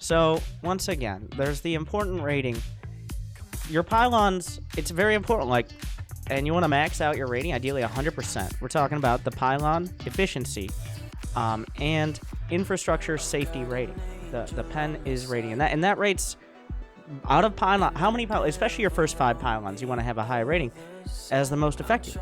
So, once again, there's the important rating. Your pylons, it's very important, like, and you want to max out your rating, ideally 100%. We're talking about the pylon efficiency and infrastructure safety rating. The pen is rating, and that rates out of pylon. How many pylons, especially your first 5 pylons, you want to have a high rating as the most effective.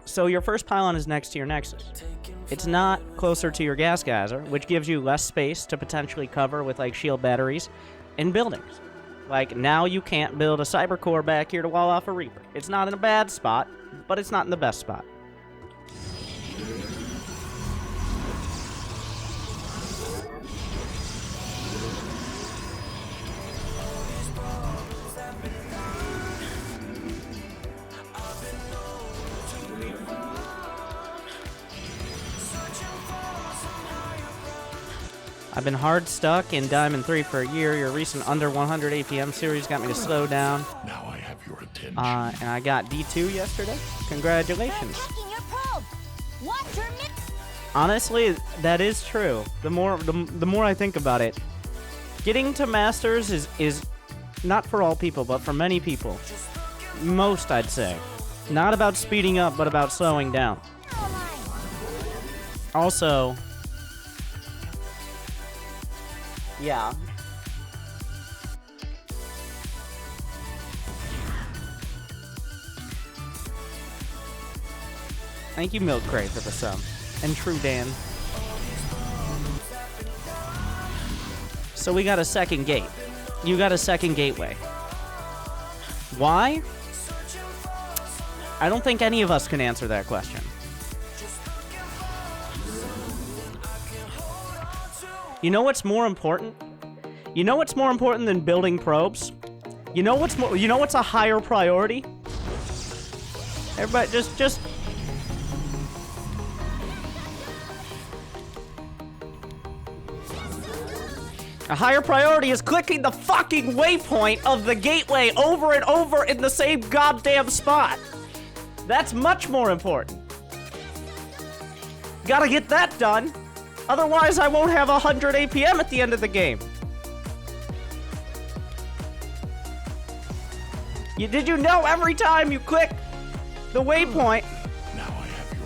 So your first pylon is next to your nexus. It's not closer to your gas geyser, which gives you less space to potentially cover with like shield batteries and buildings. Like, now you can't build a cyber core back here to wall off a Reaper. It's not in a bad spot, but it's not in the best spot. I've been hard stuck in Diamond 3 for a year. Your recent under 100 APM series got me to slow down. Now I have your attention. And I got D2 yesterday. Congratulations. Honestly, that is true. The more I think about it, getting to Masters is not for all people, but for many people. Most, I'd say. Not about speeding up, but about slowing down. Also, yeah. Thank you, Milk Crate, for the sub. And True Dan. So we got a second gate. You got a second gateway. Why? I don't think any of us can answer that question. You know what's more important? You know what's more important than building probes? You know what's a higher priority? Everybody just a higher priority is clicking the fucking waypoint of the gateway over and over in the same goddamn spot. That's much more important. Gotta get that done. Otherwise, I won't have 100 APM at the end of the game. Did you know every time you click the waypoint,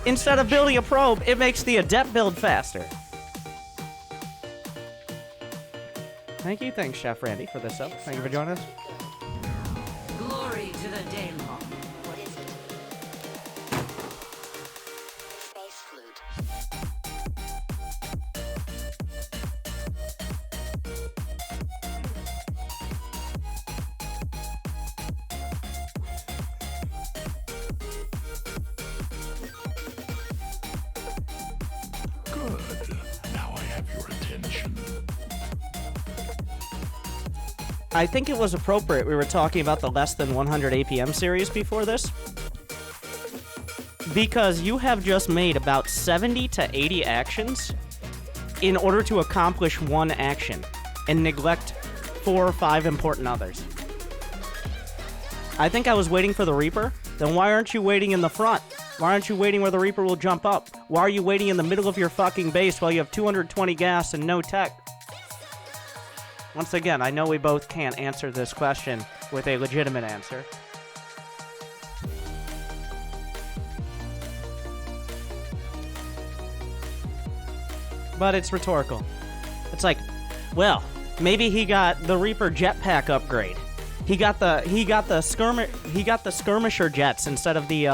instead of building a probe, it makes the adept build faster? Thank you. Thanks, Chef Randy, for this up. Thank you for joining us. Glory to the Daemon. What is it? Space flute. Good. Now I have your attention. I think it was appropriate we were talking about the less than 100 APM series before this. Because you have just made about 70 to 80 actions in order to accomplish one action and neglect 4 or 5 important others. I think I was waiting for the Reaper. Then why aren't you waiting in the front? Why aren't you waiting where the Reaper will jump up? Why are you waiting in the middle of your fucking base while you have 220 gas and no tech? Once again, I know we both can't answer this question with a legitimate answer. But it's rhetorical. It's like, well, maybe he got the Reaper jetpack upgrade. He got the skirmisher jets instead of the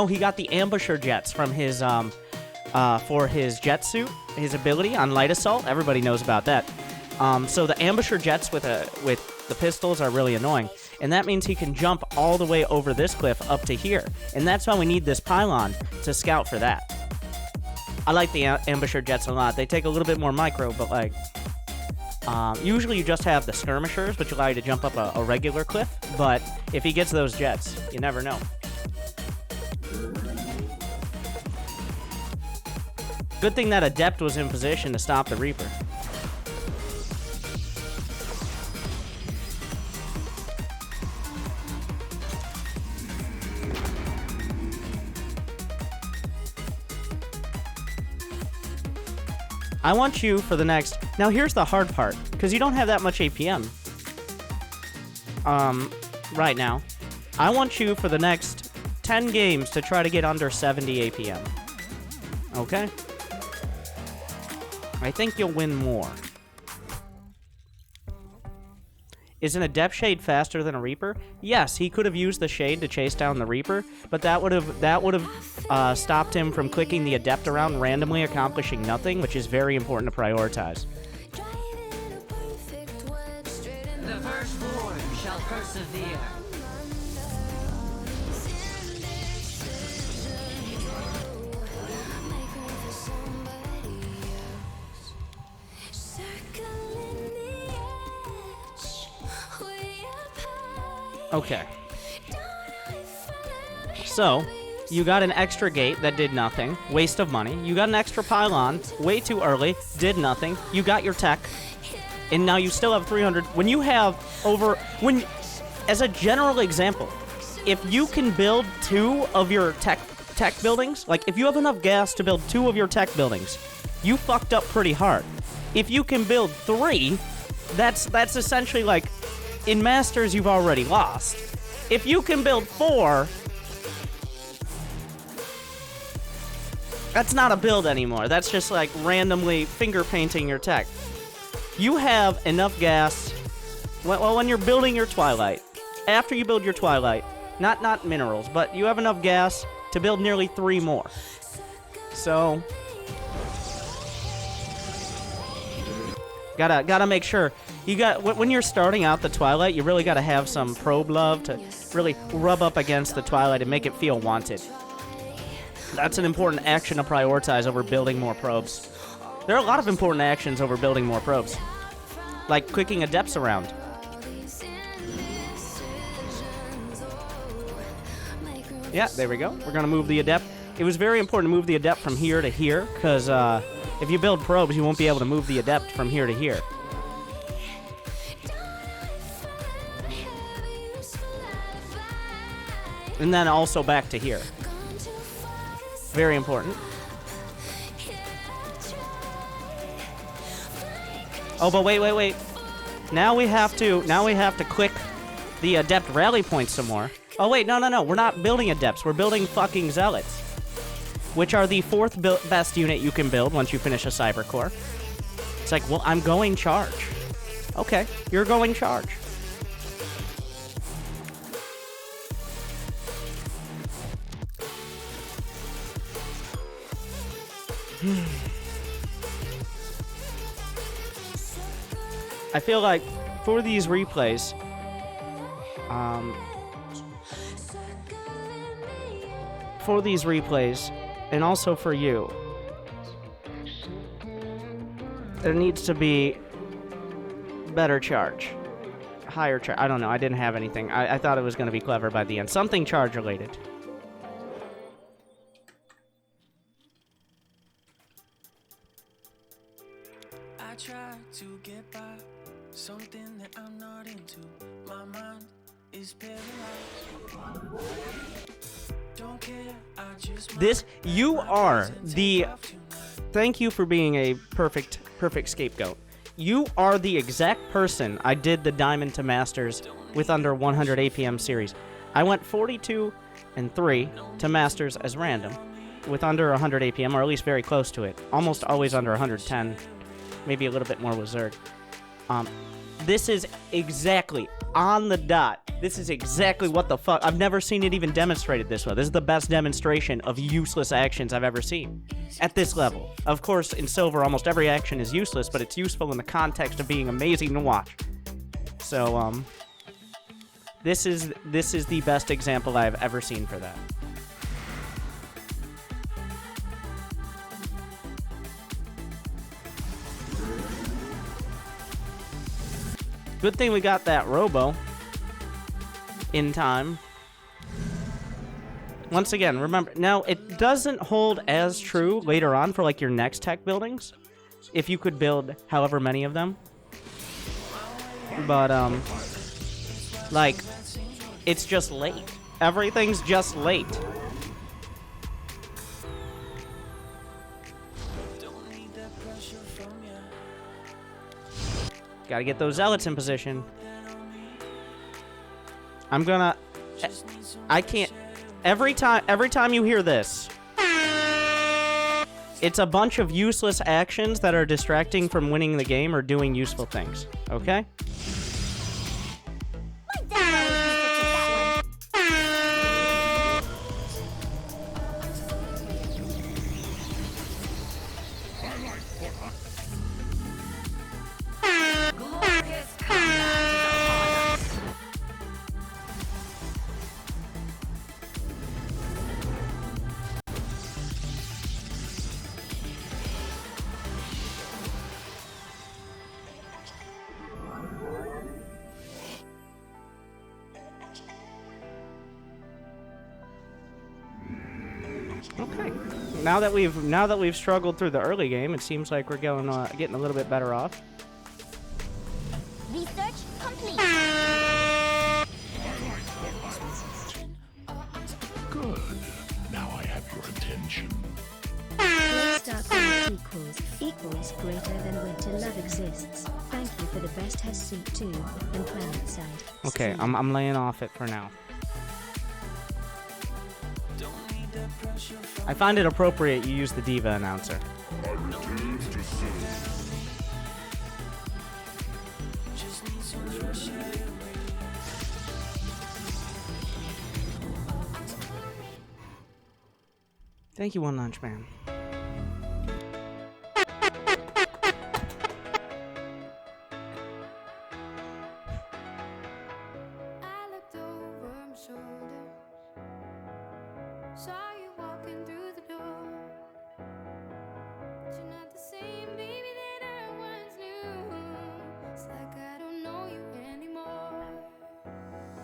he got the ambusher jets from his for his jet suit, his ability on light assault. Everybody knows about that. So the ambusher jets with the pistols are really annoying, and that means he can jump all the way over this cliff up to here, and that's why we need this pylon to scout for that. I like the ambusher jets a lot. They take a little bit more micro, but like usually you just have the skirmishers, which allow you to jump up a regular cliff. But if he gets those jets, you never know. Good thing that Adept was in position to stop the Reaper. I want you for the next... Now, here's the hard part, because you don't have that much APM. Right now. I want you for the next 10 games to try to get under 70 APM. Okay? I think you'll win more. Is an Adept Shade faster than a Reaper? Yes, he could have used the Shade to chase down the Reaper, but that would have stopped him from clicking the Adept around randomly, accomplishing nothing, which is very important to prioritize. The firstborn shall persevere. Okay. So, you got an extra gate that did nothing. Waste of money. You got an extra pylon. Way too early. Did nothing. You got your tech. And now you still have 300. When you have over... As a general example, if you can build 2 of your tech buildings, like if you have enough gas to build 2 of your tech buildings, you fucked up pretty hard. If you can build 3, that's essentially like... In Masters, you've already lost. If you can build 4, that's not a build anymore. That's just like randomly finger painting your tech. You have enough gas. Well, when you're building your Twilight, after you build your Twilight, not minerals, but you have enough gas to build nearly 3 more. So, gotta make sure. When you're starting out the Twilight, you really gotta have some probe love to really rub up against the Twilight and make it feel wanted. That's an important action to prioritize over building more probes. There are a lot of important actions over building more probes. Like clicking Adepts around. Yeah, there we go. We're gonna move the Adept. It was very important to move the Adept from here to here, because if you build probes, you won't be able to move the Adept from here to here. And then also back to here. Very important. Oh, but wait. Now we have to click the Adept rally point some more. Oh wait, no. We're not building Adepts. We're building fucking Zealots, which are the 4th best unit you can build once you finish a Cyber Core. It's like, well, I'm going charge. Okay, you're going charge. I feel like for these replays, and also for you, there needs to be better charge, higher charge. I don't know. I didn't have anything. I thought it was going to be clever by the end. Something charge related. Try to get by something that I'm not into. My mind is paralyzed. Don't care, I just This, you are the... Thank you for being a perfect scapegoat. You are the exact person I did the Diamond to Masters with under 100 APM series. I went 42 and 3 to Masters as random with under 100 APM, or at least very close to it. Almost always under 110. Maybe a little bit more with Zerg. This is exactly on the dot. This is exactly what the fuck. I've never seen it even demonstrated this way. This is the best demonstration of useless actions I've ever seen at this level. Of course, in Silver, almost every action is useless, but it's useful in the context of being amazing to watch. So, this is the best example I've ever seen for that. Good thing we got that Robo in time. Once again, remember, now it doesn't hold as true later on for like your next tech buildings, if you could build however many of them. But, like, it's just late. Everything's just late. don't need that pressure from Gotta get those zealots in position. I'm gonna... I can't... Every time you hear this, it's a bunch of useless actions that are distracting from winning the game or doing useful things. Okay? Glorious combat is upon us. Okay. Now that we've struggled through the early game, it seems like we're getting a little bit better off. Research complete. Good. Now I have your attention. WinterStarcraft equals greater than winter love exists. Thank you for the best has suit 2 and planet side. Okay, I'm laying off it for now. I find it appropriate you use the Diva announcer. Thank you, One Lunch Man. I looked over my shoulder, saw you walking through the door. But you're not the same baby that I once knew. It's like I don't know you anymore. I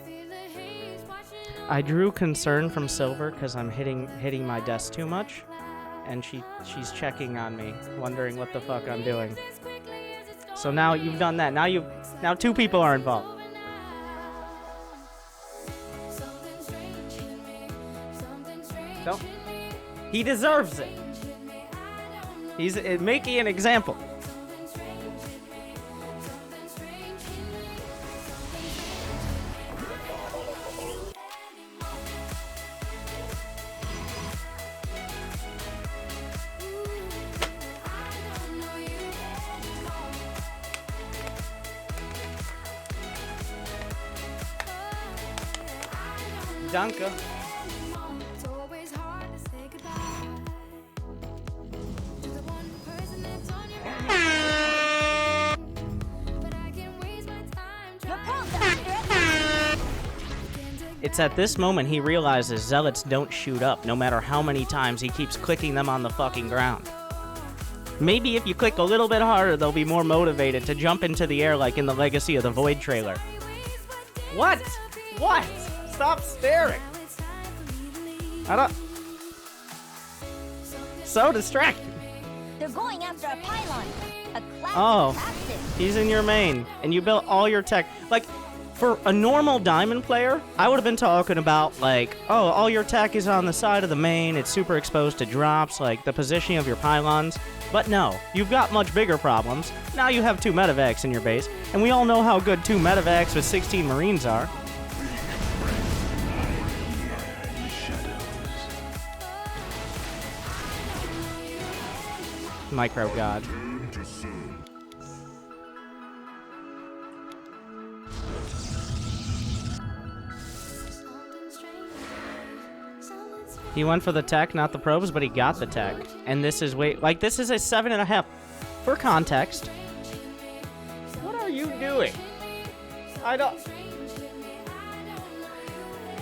feel the haze washing over I drew concern from Silver because I'm hitting my desk too much, and she's checking on me, wondering what the fuck I'm doing. as quickly as it's So now you've done that. Now 2 people are involved. over now. Something strange in me, something strange Don't. in me, He deserves it. strange in me. I don't know. He's making an example. Something strange in me, something strange in me, I don't know you anymore. Danke. It's always hard to say goodbye to the one person that's on your mind. But I can't waste my time trying It's at this moment he realizes zealots don't shoot up, no matter how many times he keeps clicking them on the fucking ground. Maybe if you click a little bit harder, they'll be more motivated to jump into the air like in the Legacy of the Void trailer. What? What? Stop staring. I don't... So distracting. They're going after a pylon. A classic Oh. tactic. He's in your main, and you built all your tech. Like, for a normal diamond player, I would have been talking about, like, oh, all your tech is on the side of the main, it's super exposed to drops, like the positioning of your pylons. But no, you've got much bigger problems. Now you have 2 Medivacs in your base, and we all know how good 2 Medivacs with 16 Marines are. Micro God. He went for the tech, not the probes, but he got the tech. And this is this is a 7.5. For context, what are you doing? I don't.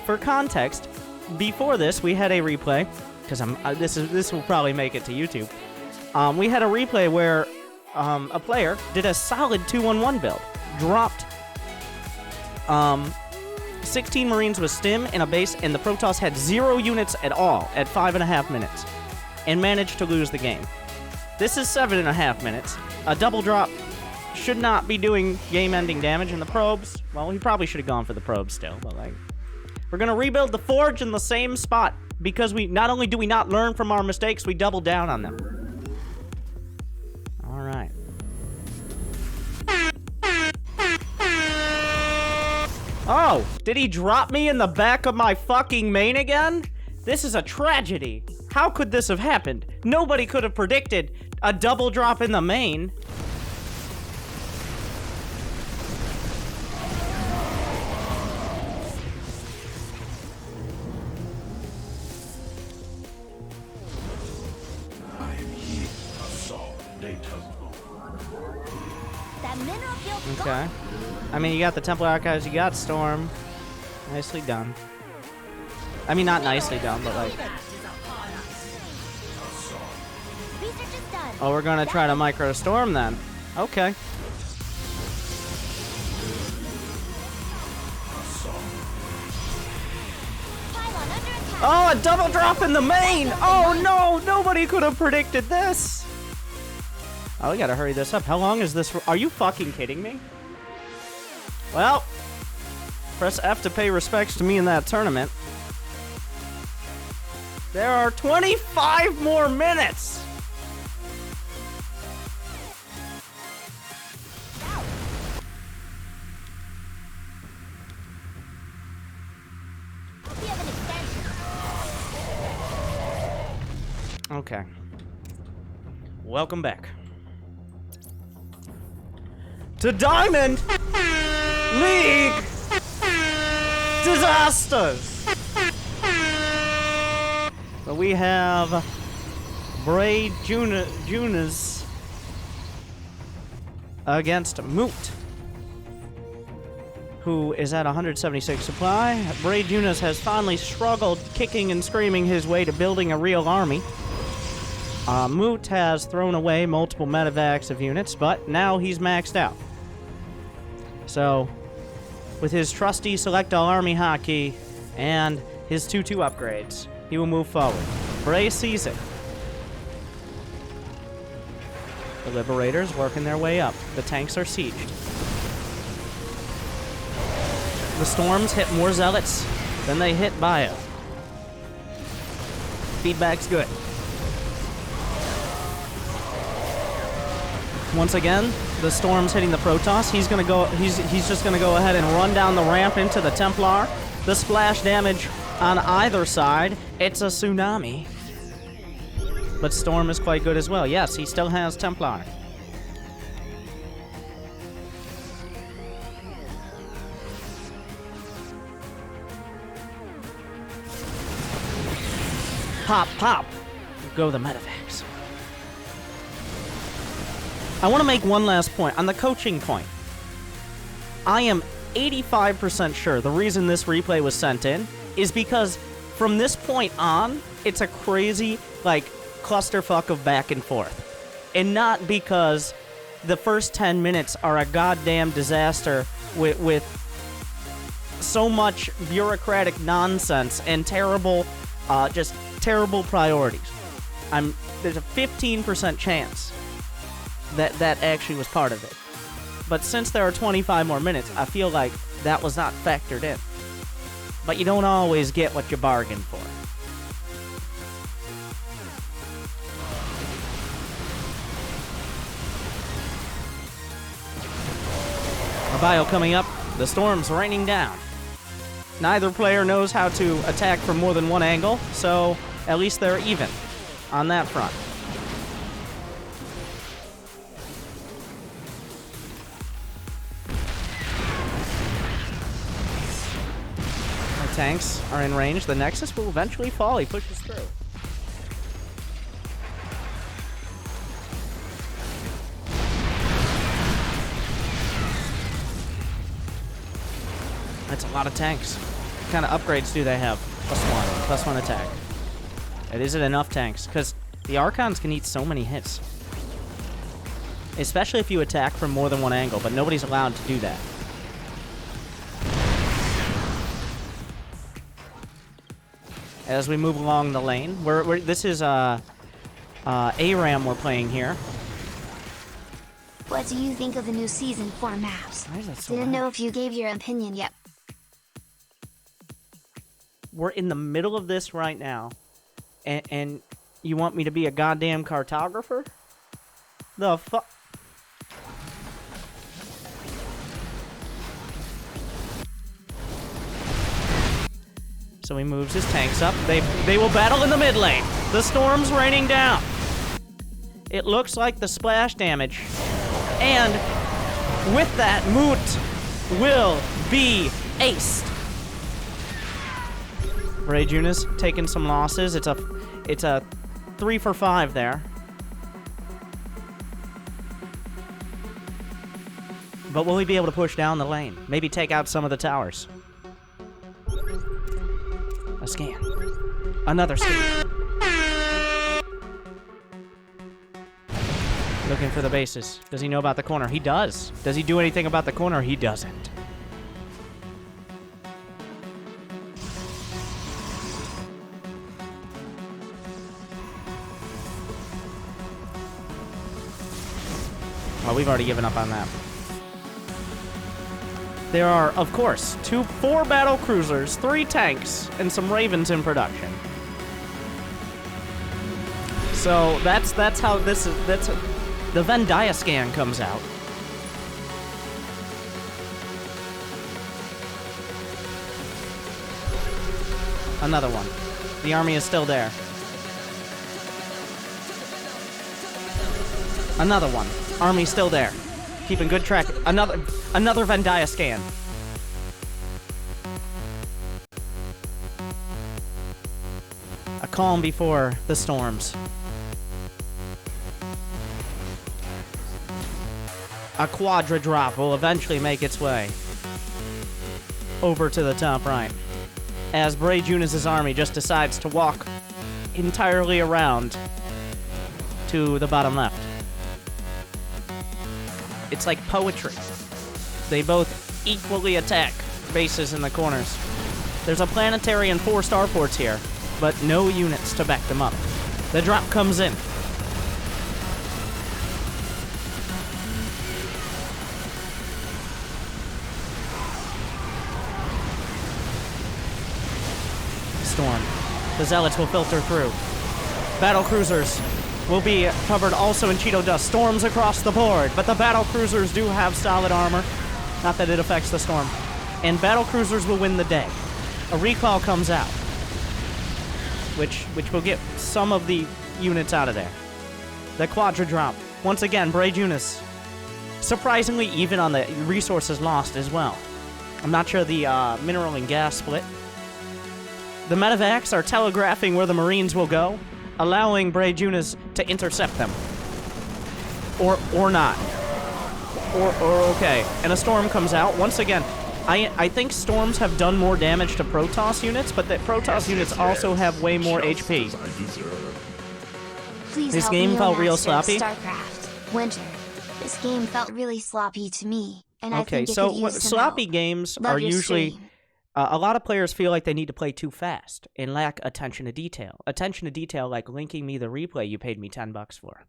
For context, before this, we had a replay because this will probably make it to YouTube. We had a replay where a player did a solid 2-1-1 build, dropped 16 Marines with stim in a base, and the Protoss had 0 units at all at 5.5 minutes, and managed to lose the game. This is 7.5 minutes. A double drop should not be doing game-ending damage, and the probes, well, he probably should have gone for the probes still, but like, we're gonna rebuild the forge in the same spot because we not only do we not learn from our mistakes, we double down on them. All right. Oh, did he drop me in the back of my fucking main again? This is a tragedy. How could this have happened? Nobody could have predicted a double drop in the main. I need assault data. That mineral field. Okay. I mean, you got the Templar Archives, you got Storm. Nicely done. I mean, not nicely done, but like... Research is done. Oh, we're gonna try to micro Storm then. Okay. Pylon under attack. Oh, a double drop in the main! Oh no, nobody could have predicted this! Oh, we gotta hurry this up. How long is this? Are you fucking kidding me? Well, press F to pay respects to me in that tournament. There are 25 more minutes! We have an extension. Okay. Welcome back. To Diamond League Disasters! So we have Bray Junas against Moot, who is at 176 supply. Bray Junas has finally struggled, kicking and screaming his way to building a real army. Moot has thrown away multiple Medivacs of units, but now he's maxed out. So, with his trusty Select All Army hotkey and his 2-2 upgrades, he will move forward. Bray sees it. The Liberators working their way up. The tanks are sieged. The Storms hit more Zealots than they hit Bio. Feedback's good. Once again, the Storm's hitting the Protoss. He's gonna go. He's just gonna go ahead and run down the ramp into the Templar. The splash damage on either side. It's a tsunami. But Storm is quite good as well. Yes, he still has Templar. Pop, pop. Go the Medivacs. I want to make one last point on the coaching point. I am 85% sure the reason this replay was sent in is because from this point on, it's a crazy, like, clusterfuck of back and forth. And not because the first 10 minutes are a goddamn disaster with so much bureaucratic nonsense and terrible, just terrible priorities. There's a 15% chance that actually was part of it. But since there are 25 more minutes, I feel like that was not factored in. But you don't always get what you bargain for. A bio coming up, the Storm's raining down. Neither player knows how to attack from more than one angle, so at least they're even on that front. Our tanks are in range. The Nexus will eventually fall. He pushes through. That's a lot of tanks. What kind of upgrades do they have? Plus one attack. And is it enough tanks? Because the Archons can eat so many hits. Especially if you attack from more than one angle, but nobody's allowed to do that. As we move along the lane, this is ARAM we're playing here. What do you think of the new Season 4 maps? Why is that so Didn't loud? know if you gave your opinion yet. We're in the middle of this right now, and you want me to be a goddamn cartographer? The fuck? So he moves his tanks up. They will battle in the mid lane. The storm's raining down. It looks like the splash damage. And with that, Moot will be aced. Ray Junis taking some losses. It's a 3 for 5 there. But will he be able to push down the lane? Maybe take out some of the towers. A scan. Another scan. Looking for the bases. Does he know about the corner? He does. Does he do anything about the corner? He doesn't. Well, we've already given up on that. There are, of course, 4 battle cruisers, 3 tanks, and some Ravens in production. So that's how this is. That's the Venn scan comes out. Another one. The army is still there. Another one. Army still there. Keeping good track. Another Venn scan. A calm before the storms. A quadra drop will eventually make its way over to the top right, as Bray Junis' army just decides to walk entirely around to the bottom left. It's like poetry. They both equally attack bases in the corners. There's a planetary and 4 starports here, but no units to back them up. The drop comes in. Storm. The Zealots will filter through. Battle cruisers will be covered also in Cheeto dust. Storms across the board, but the battle cruisers do have solid armor. Not that it affects the storm. And battle cruisers will win the day. A recall comes out, which will get some of the units out of there. The quadra drop. Once again, Bray Junis. Surprisingly even on the resources lost as well. I'm not sure the mineral and gas split. The Medivacs are telegraphing where the Marines will go, allowing Bray Junis to intercept them. Or not. Or okay. And a storm comes out. Once again, I think storms have done more damage to Protoss units, but that Protoss units also have way more HP. Please This help game me, felt real Master sloppy? StarCraft. Winter. This game felt really sloppy to me, and I Okay, think it so could use some sloppy help. games Love are your usually... stream. A lot of players feel like they need to play too fast and lack attention to detail. Attention to detail like linking me the replay you paid me $10 for.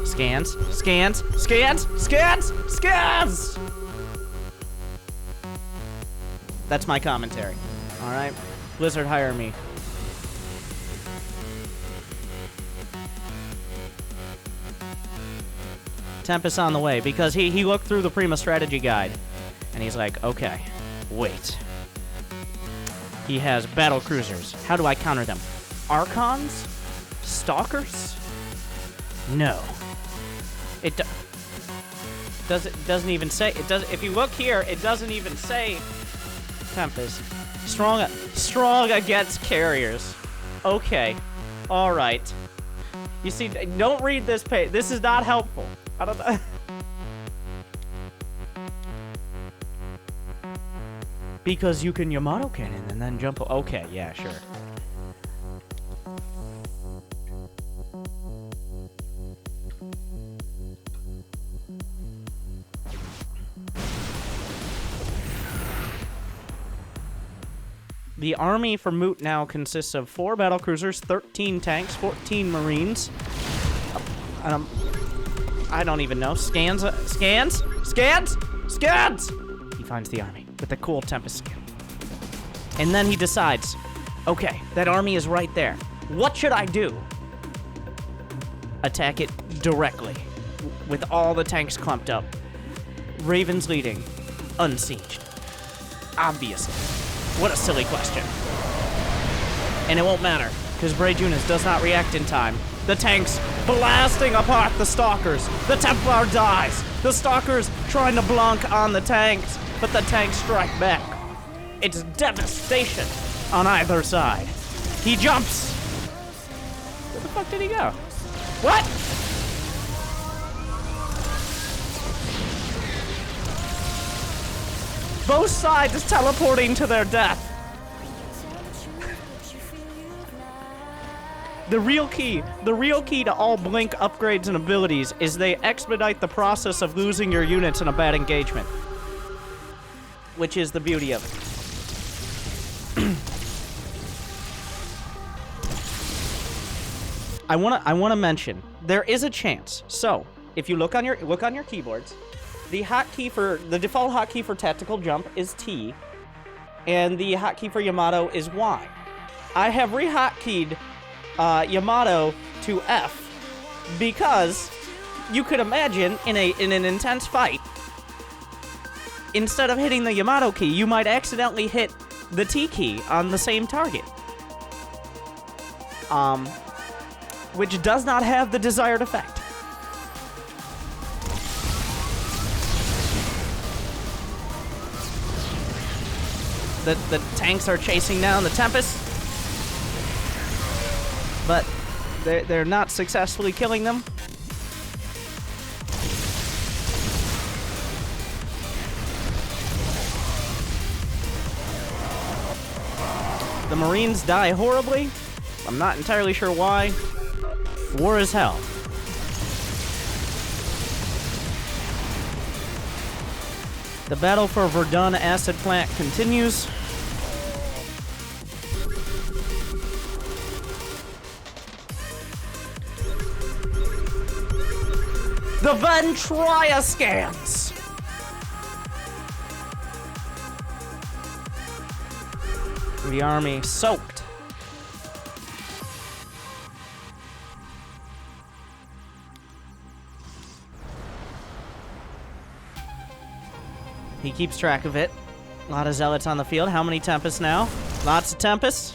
Scans, scans, scans, scans, scans! That's my commentary. Alright? Blizzard, hire me. Tempest on the way, because he looked through the Prima strategy guide, and he's like, okay, wait. He has battle cruisers. How do I counter them? Archons? Stalkers? No. It doesn't even say. It does. If you look here, it doesn't even say Tempest. Strong against carriers. Okay. All right. You see, don't read this page. This is not helpful. I don't know. Because you can Yamato cannon and then jump. Okay, yeah, sure. The army for Moot now consists of 4 battlecruisers, 13 tanks, 14 marines. I don't even know. Scans. He finds the army with the cool Tempest skin. And then he decides, okay, that army is right there. What should I do? Attack it directly, with all the tanks clumped up. Ravens leading, unsieged. Obviously. What a silly question. And it won't matter, because Bray Junis does not react in time. The tanks blasting apart the Stalkers. The Templar dies. The Stalkers trying to blunk on the tanks, but the tanks strike back. It's devastation on either side. He jumps. Where the fuck did he go? What? Both sides teleporting to their death. The real key to all Blink upgrades and abilities is they expedite the process of losing your units in a bad engagement. Which is the beauty of it. I wanna mention, there is a chance. So, if you look on your keyboards, the default hotkey for tactical jump is T, and the hotkey for Yamato is Y. I have re-hotkeyed Yamato to F because you could imagine in an intense fight, instead of hitting the Yamato key, you might accidentally hit the T key on the same target. Which does not have the desired effect. The tanks are chasing down the Tempest, but they're not successfully killing them. The Marines die horribly. I'm not entirely sure why. War is hell. The battle for Verdun acid plant continues. The Ventria scans! The army soaked. He keeps track of it. A lot of zealots on the field. How many Tempests now? Lots of Tempests.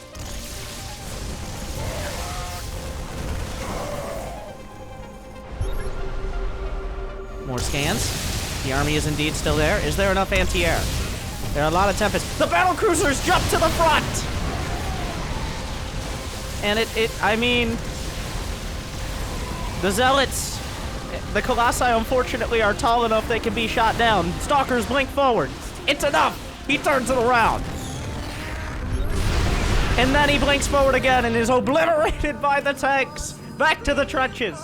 More scans. The army is indeed still there. Is there enough anti-air? There are a lot of Tempests. The battle cruisers jump to the front! And I mean, the zealots, the Colossi, unfortunately, are tall enough they can be shot down. Stalkers blink forward. It's enough! He turns it around. And then he blinks forward again and is obliterated by the tanks. Back to the trenches.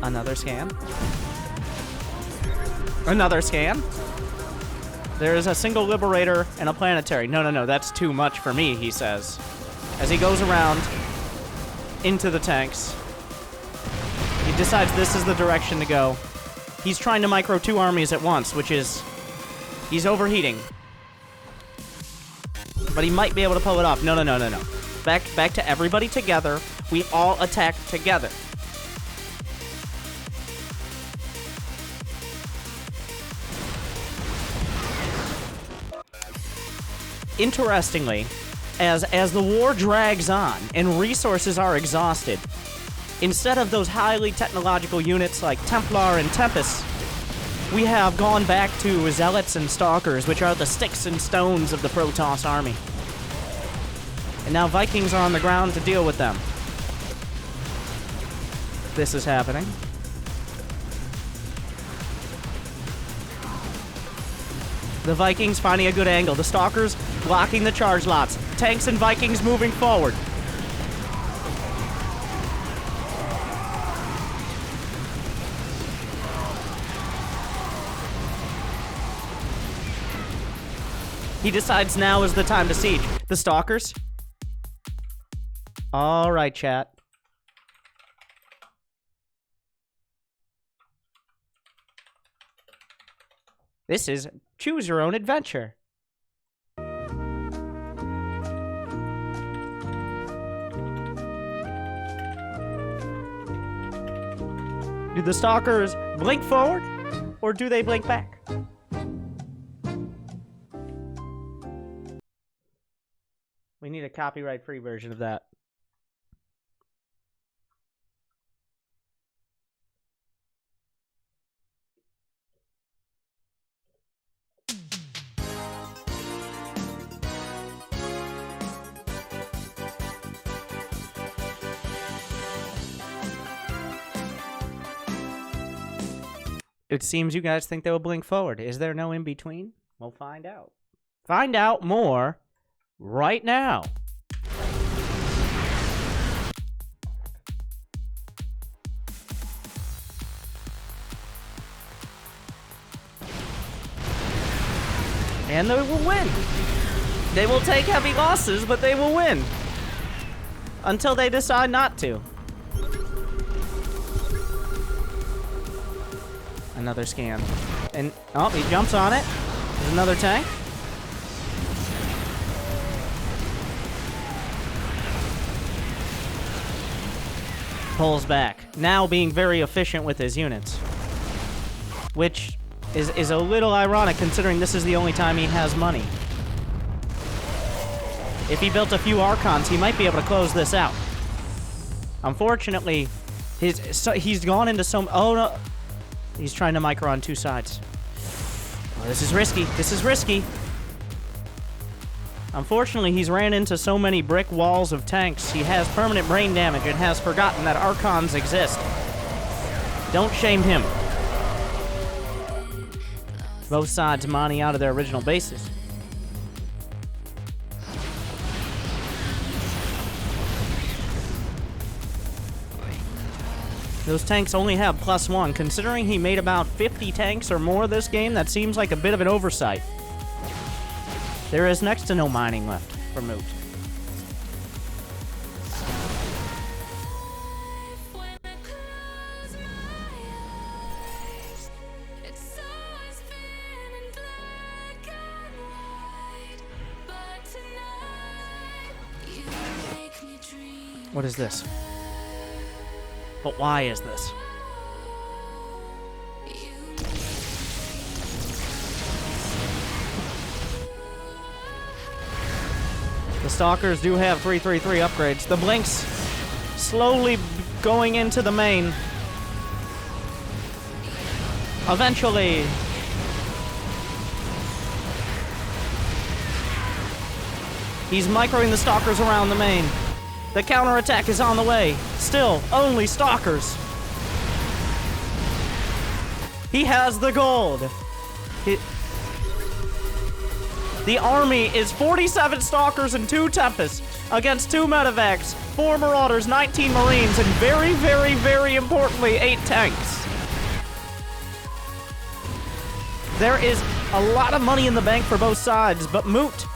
Another scan. Another scan. There is a single Liberator and a Planetary. No, that's too much for me, he says. As he goes around into the tanks, he decides this is the direction to go. He's trying to micro two armies at once, which is... he's overheating. But he might be able to pull it off. No. Back to everybody together. We all attack together. Interestingly, as the war drags on and resources are exhausted, instead of those highly technological units like Templar and Tempest, we have gone back to Zealots and Stalkers, which are the sticks and stones of the Protoss army. And now Vikings are on the ground to deal with them. This is happening. The Vikings finding a good angle. The Stalkers blocking the charge lots. Tanks and Vikings moving forward. He decides now is the time to siege. The Stalkers. All right, chat. This is choose your own adventure. Do the Stalkers blink forward, or do they blink back? We need a copyright-free version of that. It seems you guys think they will blink forward. Is there no in-between? We'll find out. Find out more right now. And they will win. They will take heavy losses, but they will win. Until they decide not to. Another scan. And, oh, he jumps on it. There's another tank. Pulls back. Now being very efficient with his units. Which is a little ironic considering this is the only time he has money. If he built a few Archons, he might be able to close this out. Unfortunately, he's gone into some... Oh, no. He's trying to micro on two sides. Oh, this is risky. This is risky. Unfortunately, he's ran into so many brick walls of tanks, he has permanent brain damage and has forgotten that Archons exist. Don't shame him. Both sides mining out of their original bases. Those tanks only have +1. Considering he made about 50 tanks or more this game, that seems like a bit of an oversight. There is next to no mining left for Moot. What is this? But why is this? The Stalkers do have 333 upgrades. The Blinks slowly going into the main. Eventually. He's microing the Stalkers around the main. The counterattack is on the way. Still, only Stalkers. He has the gold. The army is 47 Stalkers and 2 Tempests against 2 Medivacs, 4 Marauders, 19 Marines, and very, very, very importantly, 8 tanks. There is a lot of money in the bank for both sides, but Moot,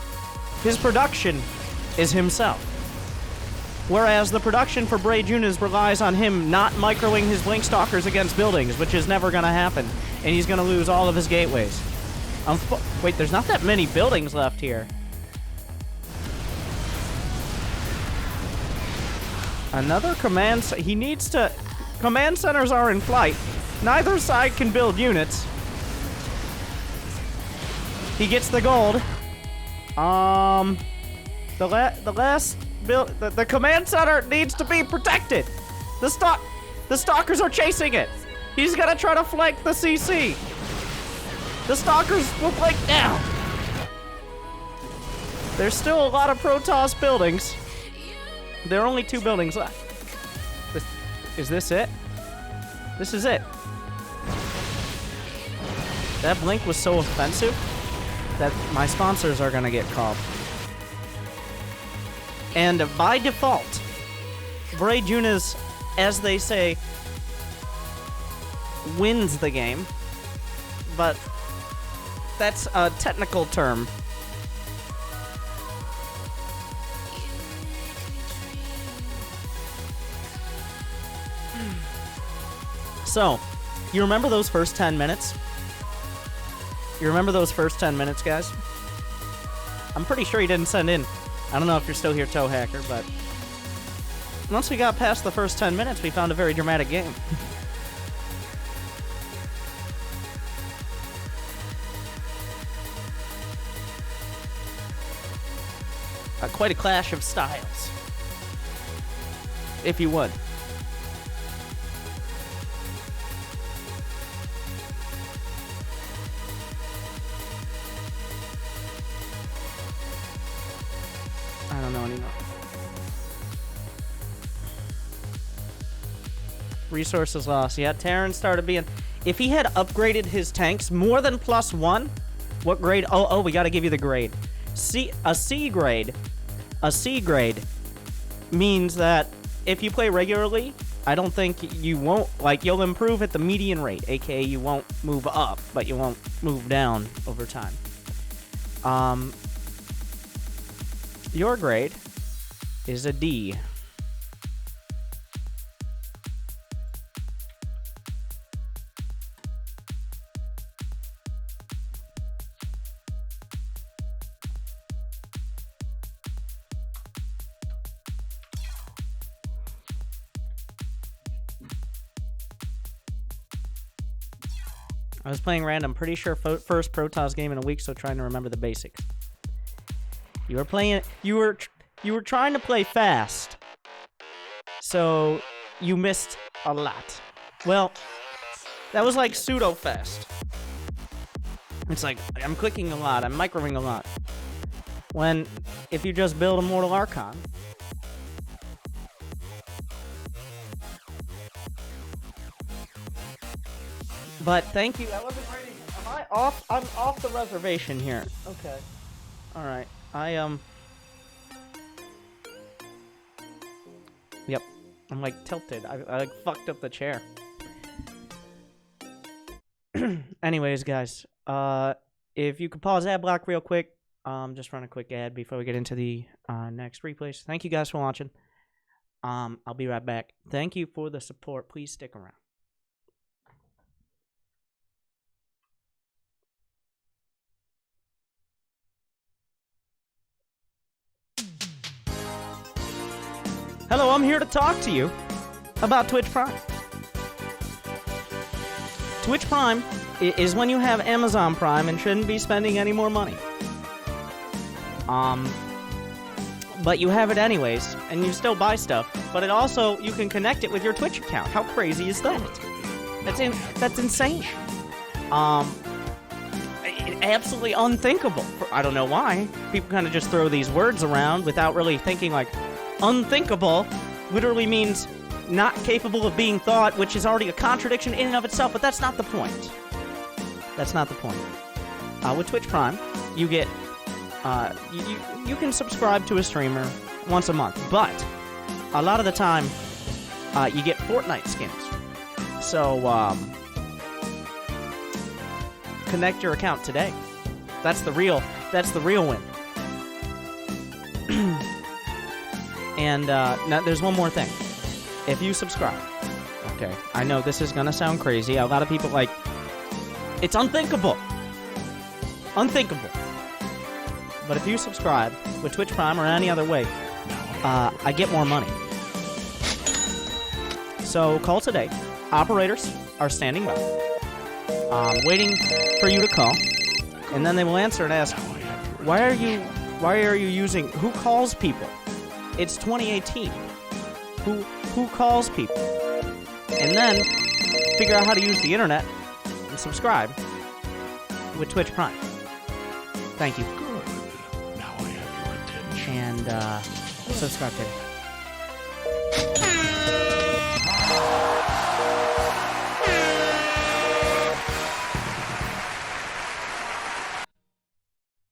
his production is himself. Whereas the production for Bray Junas relies on him not microing his Blink Stalkers against buildings, which is never going to happen, and he's going to lose all of his gateways. Wait, there's not that many buildings left here. Another command... He needs to... Command centers are in flight. Neither side can build units. He gets the gold. The command center needs to be protected. The Stalkers are chasing it. He's gonna try to flank the CC. The Stalkers will break down. There's still a lot of Protoss buildings. There are only 2 buildings left. Is this it? This is it. That blink was so offensive that my sponsors are gonna get called. And by default, Bray Junas, as they say, wins the game. But that's a technical term. So, you remember those first 10 minutes? You remember those first 10 minutes, guys? I'm pretty sure he didn't send in. I don't know if you're still here, Toe Hacker, but once we got past the first 10 minutes, we found a very dramatic game. Quite a clash of styles, if you would. I don't know anymore. Resources lost. Yeah, Terran started being... If he had upgraded his tanks more than +1, what grade? Oh, we got to give you the grade. A C grade means that if you play regularly, I don't think you won't, like, you'll improve at the median rate, aka you won't move up, but you won't move down over time. Your grade is a D. I was playing random, pretty sure first Protoss game in a week, so trying to remember the basics. You were playing, you were trying to play fast, so you missed a lot. Well, that was like pseudo fast. It's like I'm clicking a lot, I'm microing a lot. When if you just build a Mortal Archon, but thank you. I wasn't ready. Am I off? I'm off the reservation here. Okay. All right. Yep. I'm like tilted. I like fucked up the chair. Anyways, guys. If you could pause ad block real quick. Just run a quick ad before we get into the next replays. Thank you guys for watching. I'll be right back. Thank you for the support. Please stick around. Hello, I'm here to talk to you about Twitch Prime. Twitch Prime is when you have Amazon Prime and shouldn't be spending any more money. But you have it anyways, and you still buy stuff, but it also, you can connect it with your Twitch account. How crazy is that? That's insane. Absolutely unthinkable. I don't know why. People kind of just throw these words around without really thinking, like, unthinkable literally means not capable of being thought, which is already a contradiction in and of itself, but that's not the point. That's not the point. With Twitch Prime, you get, you can subscribe to a streamer once a month, but a lot of the time, you get Fortnite skins. So, connect your account today. That's the real win. And now there's one more thing. If you subscribe, okay, I know this is gonna sound crazy. A lot of people like, it's unthinkable. Unthinkable. But if you subscribe with Twitch Prime or any other way, I get more money. So call today. Operators are standing by, waiting for you to call, and then they will answer and ask, why are you using? Who calls people? It's 2018. Who calls people? And then figure out how to use the internet and subscribe with Twitch Prime. Thank you. Good. Now I have your attention. And subscribe to it.